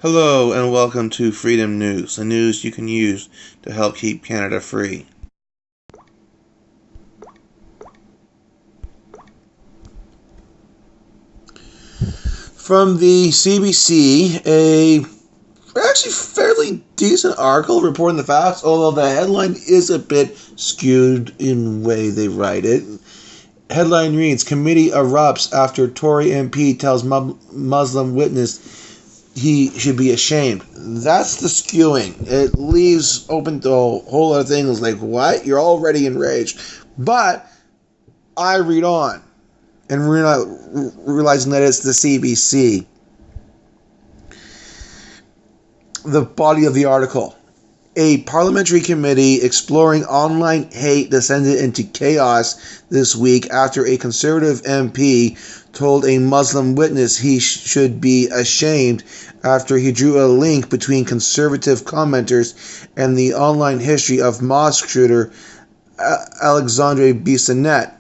Hello and welcome to Freedom News, the news you can use to help keep Canada free. From the CBC, a actually fairly decent article reporting the facts, although the headline is a bit skewed in the way they write it. Headline reads, Committee erupts after Tory MP tells Muslim witness he should be ashamed. That's the skewing. It leaves open to a whole lot of things like, what? You're already enraged. But I read on and realizing that it's the CBC. The body of the article. A parliamentary committee exploring online hate descended into chaos this week after a Conservative MP told a Muslim witness he should be ashamed after he drew a link between Conservative commenters and the online history of mosque shooter Alexandre Bissonnette.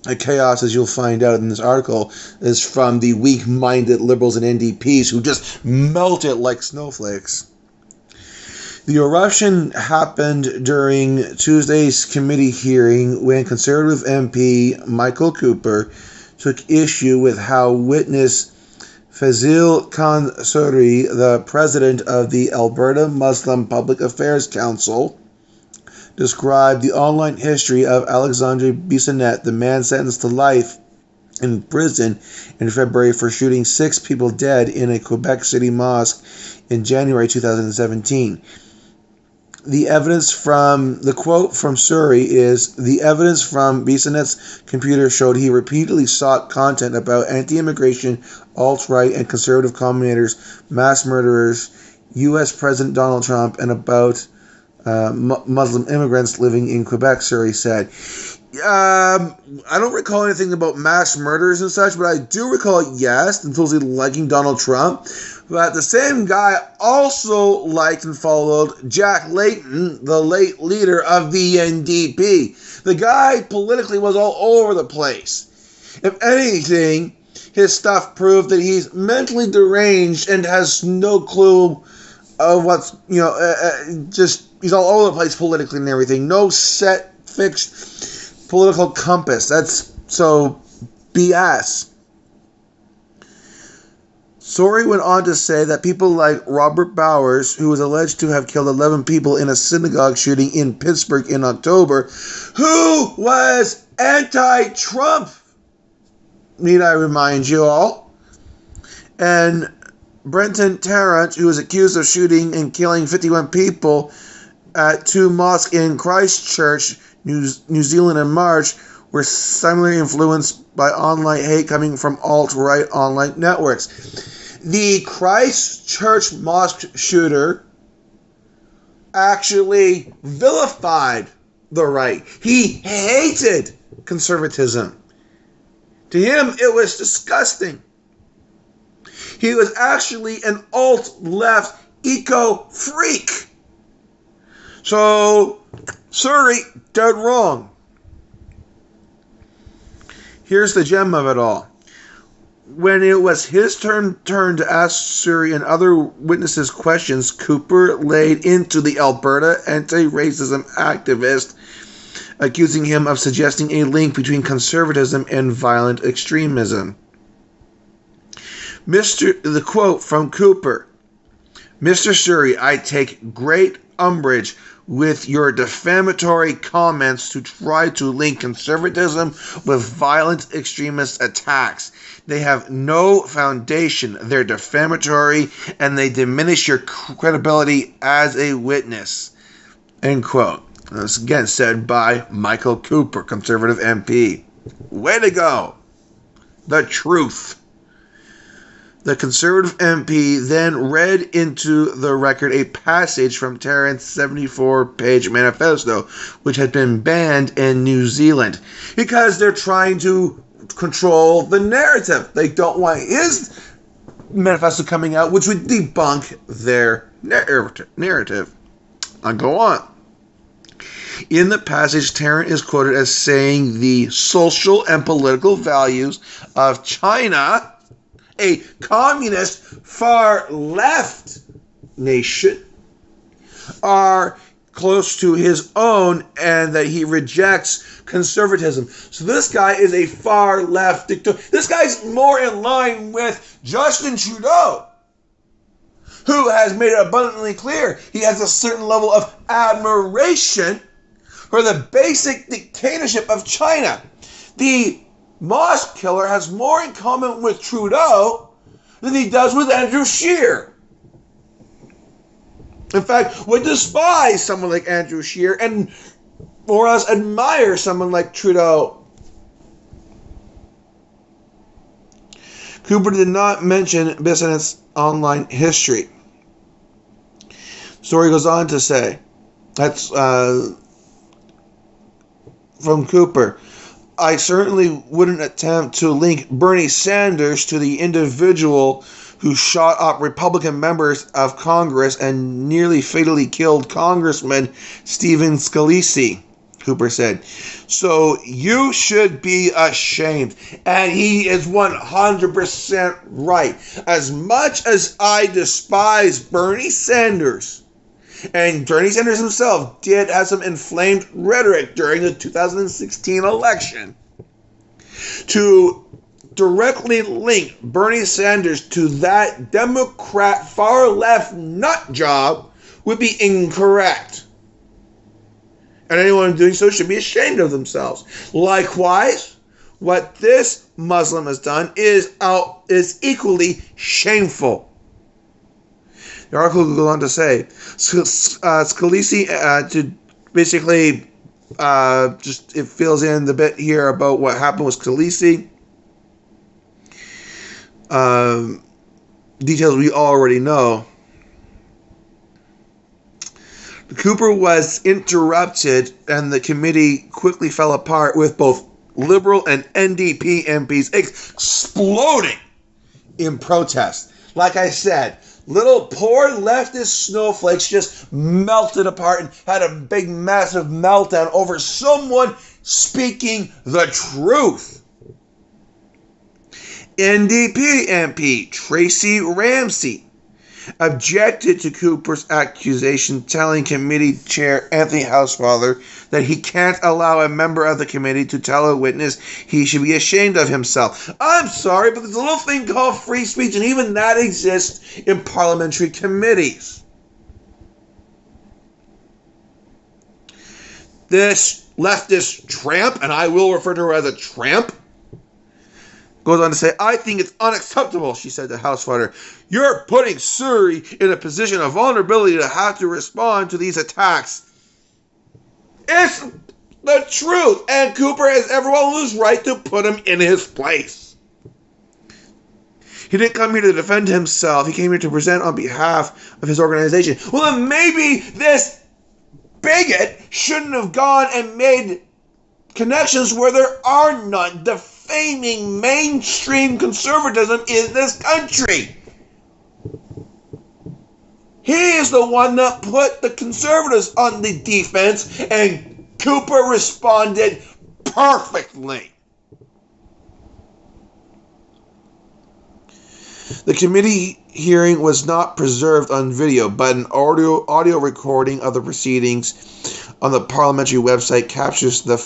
The chaos, as you'll find out in this article, is from the weak-minded Liberals and NDPs who just melt it like snowflakes. The eruption happened during Tuesday's committee hearing when Conservative MP Michael Cooper took issue with how witness Fazil Khan Suri, the president of the Alberta Muslim Public Affairs Council, described the online history of Alexandre Bissonnette, the man sentenced to life in prison in February for shooting 6 people dead in a Quebec City mosque in January 2017. The quote from Suri is, the evidence from Bissonnette's computer showed he repeatedly sought content about anti-immigration, alt-right, and conservative commentators, mass murderers, U.S. President Donald Trump, and about Muslim immigrants living in Quebec, Suri said. I don't recall anything about mass murders and such, but I do recall, yes, supposedly liking Donald Trump. But the same guy also liked and followed Jack Layton, the late leader of the NDP. The guy politically was all over the place. If anything, his stuff proved that he's mentally deranged and has no clue of what's, just, he's all over the place politically and everything. No set, fixed political compass. That's so BS. Suri went on to say that people like Robert Bowers, who was alleged to have killed 11 people in a synagogue shooting in Pittsburgh in October, who was anti-Trump, need I remind you all, and Brenton Tarrant, who was accused of shooting and killing 51 people at 2 mosques in Christchurch, New Zealand in March, were similarly influenced by online hate coming from alt-right online networks. The Christchurch mosque shooter actually vilified the right. He hated conservatism. To him, it was disgusting. He was actually an alt-left eco-freak. So, Suri, dead wrong. Here's the gem of it all. When it was his turn to ask Suri and other witnesses questions, Cooper laid into the Alberta anti-racism activist, accusing him of suggesting a link between conservatism and violent extremism. The quote from Cooper, Mr. Suri, I take great umbrage with your defamatory comments to try to link conservatism with violent extremist attacks. They have no foundation. They're defamatory, and they diminish your credibility as a witness. End quote. This again said by Michael Cooper, Conservative MP. Way to go. The truth. The Conservative MP then read into the record a passage from Tarrant's 74-page manifesto, which had been banned in New Zealand, because they're trying to control the narrative. They don't want his manifesto coming out, which would debunk their narrative. I'll go on. In the passage, Tarrant is quoted as saying the social and political values of China a communist far-left nation, are close to his own, and that he rejects conservatism. So this guy is a far-left dictator. This guy's more in line with Justin Trudeau, who has made it abundantly clear he has a certain level of admiration for the basic dictatorship of China. The mosque killer has more in common with Trudeau than he does with Andrew Scheer. In fact, would despise someone like Andrew Scheer and more or less admire someone like Trudeau. Cooper did not mention Bissonnet's online history. Story goes on to say, that's from Cooper, I certainly wouldn't attempt to link Bernie Sanders to the individual who shot up Republican members of Congress and nearly fatally killed Congressman Stephen Scalise, Cooper said. So you should be ashamed. And he is 100% right. As much as I despise Bernie Sanders, and Bernie Sanders himself did have some inflamed rhetoric during the 2016 election, to directly link Bernie Sanders to that Democrat far-left nut job would be incorrect. And anyone doing so should be ashamed of themselves. Likewise, what this Muslim has done is equally shameful. The article goes on to say, Scalise, to basically just it fills in the bit here about what happened with Scalise. Details we already know. Cooper was interrupted and the committee quickly fell apart with both Liberal and NDP MPs exploding in protest. Like I said, little poor leftist snowflakes just melted apart and had a big massive meltdown over someone speaking the truth. NDP MP Tracy Ramsey objected to Cooper's accusation, telling committee chair Anthony Housefather that he can't allow a member of the committee to tell a witness he should be ashamed of himself. I'm sorry, but there's a little thing called free speech, and even that exists in parliamentary committees. This leftist tramp, and I will refer to her as a tramp, goes on to say, I think it's unacceptable, she said to Housefather. You're putting Surrey in a position of vulnerability to have to respond to these attacks. It's the truth, and Cooper has everyone who's right to put him in his place. He didn't come here to defend himself. He came here to present on behalf of his organization. Well, then maybe this bigot shouldn't have gone and made connections where there are none, defaming mainstream conservatism in this country. He is the one that put the conservatives on the defense, and Cooper responded perfectly. The committee hearing was not preserved on video, but an audio recording of the proceedings on the parliamentary website captures the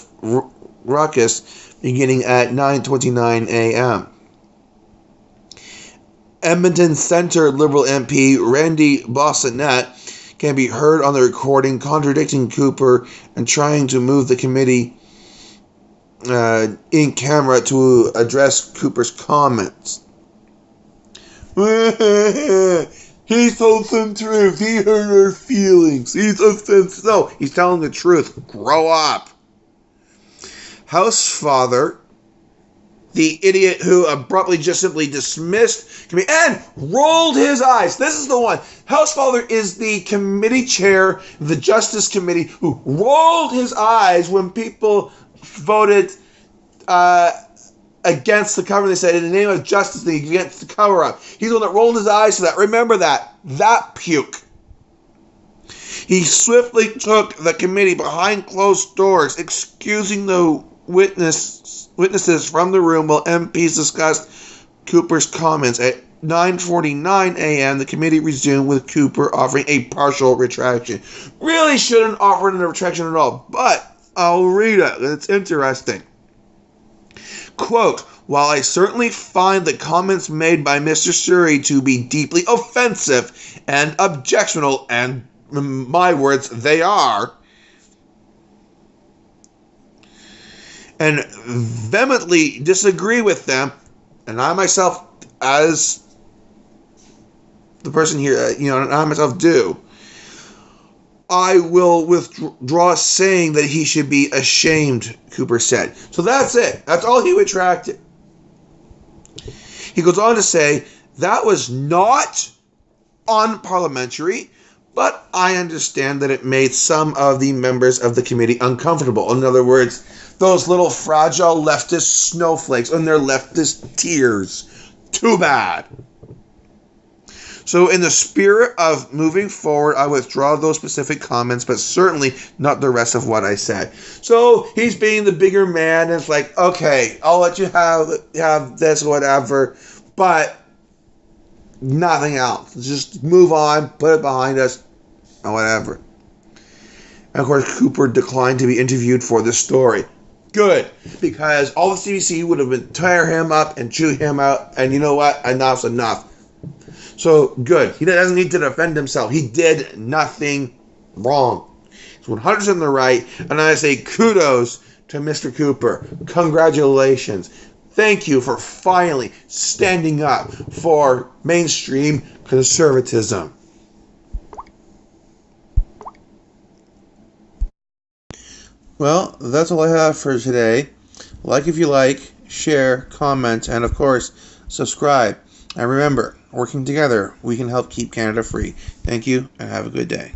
ruckus beginning at 9:29 a.m. Edmonton Centre Liberal MP Randy Bissonnet can be heard on the recording contradicting Cooper and trying to move the committee in camera to address Cooper's comments. He told some truth. He hurt our feelings. He's offensive. No, he's telling the truth. Grow up. Housefather, the idiot who abruptly just simply dismissed committee and rolled his eyes. This is the one. Housefather is the committee chair of the Justice Committee who rolled his eyes when people voted against the cover. They said, in the name of justice, against the cover-up. He's the one that rolled his eyes to that. Remember that. That puke. He swiftly took the committee behind closed doors, excusing the witnesses from the room while MPs discussed Cooper's comments. At 9:49 a.m., the committee resumed with Cooper offering a partial retraction. Really shouldn't offer a retraction at all, but I'll read it. It's interesting. Quote, while I certainly find the comments made by Mr. Suri to be deeply offensive and objectionable, and in my words, they are, and vehemently disagree with them, and I myself, as the person here, and I myself do, I will withdraw saying that he should be ashamed, Cooper said. So that's it. That's all he retracted. He goes on to say, that was not unparliamentary, but I understand that it made some of the members of the committee uncomfortable. In other words, those little fragile leftist snowflakes and their leftist tears. Too bad. So in the spirit of moving forward, I withdraw those specific comments, but certainly not the rest of what I said. So he's being the bigger man, and it's like, okay, I'll let you have this, whatever, but nothing else. Just move on, put it behind us, or whatever. And of course, Cooper declined to be interviewed for this story. Good, because all the CBC would have been tear him up and chew him out, and you know what? Enough's enough. So, good. He doesn't need to defend himself. He did nothing wrong. He's 100% in the right. And I say kudos to Mr. Cooper. Congratulations. Thank you for finally standing up for mainstream conservatism. Well, that's all I have for today. Like if you like, share, comment, and of course, subscribe. And remember, working together, we can help keep Canada free. Thank you, and have a good day.